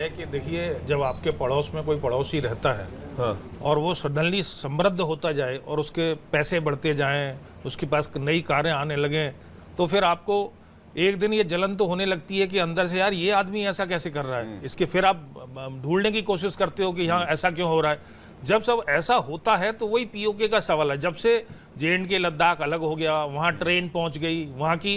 है कि देखिए, जब आपके पड़ोस में कोई पड़ोसी रहता है, हाँ, और वो सडनली समृद्ध होता जाए और उसके पैसे बढ़ते जाएं, उसके पास नई कारें आने लगें, तो फिर आपको एक दिन ये जलन तो होने लगती है कि अंदर से, यार ये आदमी ऐसा कैसे कर रहा है। इसके फिर आप ढूंढने की कोशिश करते हो कि यहाँ ऐसा क्यों हो रहा है। जब सब ऐसा होता है तो वही पीओके का सवाल है। जब से JNK लद्दाख अलग हो गया, वहाँ ट्रेन पहुँच गई, वहाँ की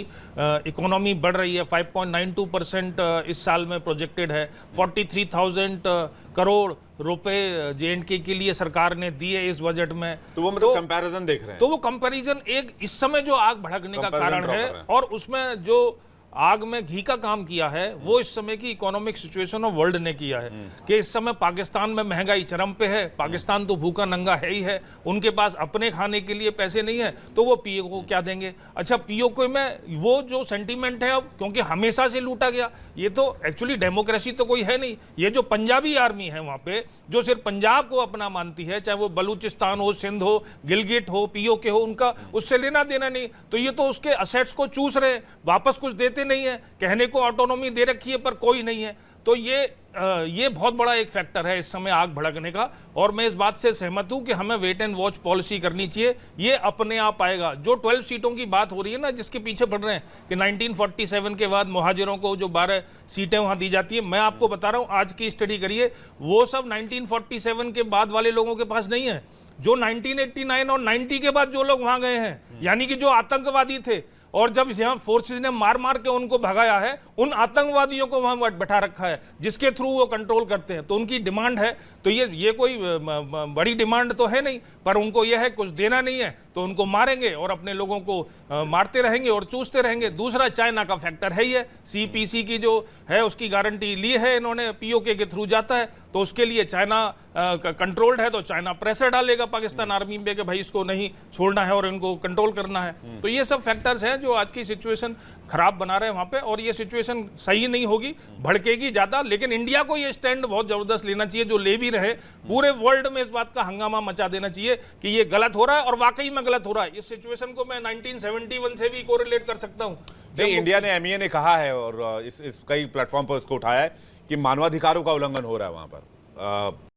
इकोनॉमी बढ़ रही है, 5.92% इस साल में प्रोजेक्टेड है। 43,000 करोड़ रुपए JNK के लिए सरकार ने दिए इस बजट में। तो वो मतलब कंपैरिजन देख रहे हैं। तो वो कंपैरिजन एक इस समय जो आग भड़कने का कारण है, और उसमें जो आग में घी का काम किया है वो इस समय की इकोनॉमिक सिचुएशन ऑफ वर्ल्ड ने किया है कि इस समय पाकिस्तान में महंगाई चरम पे है। पाकिस्तान तो भूखा नंगा है ही है, उनके पास अपने खाने के लिए पैसे नहीं है, तो वो पीओके को क्या देंगे। अच्छा, पीओके में वो जो सेंटीमेंट है, अब क्योंकि हमेशा से लूटा गया, ये तो एक्चुअली डेमोक्रेसी तो कोई है नहीं। ये जो पंजाबी आर्मी है वहाँ पे, जो सिर्फ पंजाब को अपना मानती है, चाहे वो बलूचिस्तान हो, सिंध हो, गिलगिट हो, पीओके हो, उनका उससे लेना देना नहीं। तो ये तो उसके असेट्स को चूस रहे, वापस कुछ देते नहीं है। कहने को ऑटोनॉमी दे रखी है पर कोई नहीं है। तो ये बहुत बड़ा एक फैक्टर है इस समय आग भड़कने का। और मैं इस बात से सहमत हूं कि हमें वेट एंड वॉच पॉलिसी करनी चाहिए। ये अपने आप आएगा। जो 12 सीटों की बात हो रही है ना, जिसके पीछे पड़ रहे हैं कि 1947 के बाद मुहाजिरों को जो 12 सीटें वहां दी जाती है, मैं आपको बता रहा हूं, आज की स्टडी करिए, वो सब 1947 के बाद वाले लोगों के पास नहीं है। जो 1989 और 90 के बाद जो लोग वहां गए हैं, यानी कि जो आतंकवादी थे, और जब यहाँ फोर्सेस ने मार मार के उनको भगाया है, उन आतंकवादियों को वहां बैठा रखा है, जिसके थ्रू वो कंट्रोल करते हैं। तो उनकी डिमांड है, तो ये कोई बड़ी डिमांड तो है नहीं, पर उनको ये है कुछ देना नहीं है तो उनको मारेंगे और अपने लोगों को मारते रहेंगे और चूसते रहेंगे। दूसरा, चाइना का फैक्टर है ही है। CPC की जो है उसकी गारंटी ली है इन्होंने, पीओके के थ्रू जाता है, तो उसके लिए चाइना कंट्रोल्ड है, तो चाइना प्रेशर डालेगा पाकिस्तान आर्मी पे कि भाई इसको नहीं छोड़ना है और इनको कंट्रोल करना है। तो ये सब फैक्टर्स हैं जो आज की सिचुएशन खराब बना रहे हैं वहां पे, और ये सिचुएशन सही नहीं होगी, भड़केगी ज्यादा। लेकिन इंडिया को ये स्टैंड बहुत जबरदस्त लेना चाहिए, जो ले भी रहे। पूरे वर्ल्ड में इस बात का हंगामा मचा देना चाहिए कि ये गलत हो रहा है, और वाकई में गलत हो रहा है। इस सिचुएशन को मैं 1971 से भी कोरिलेट कर सकता हूं। इंडिया ने, MEA ने कहा है और इस कई प्लेटफॉर्म पर इसको उठाया है कि मानवाधिकारों का उल्लंघन हो रहा है वहां पर।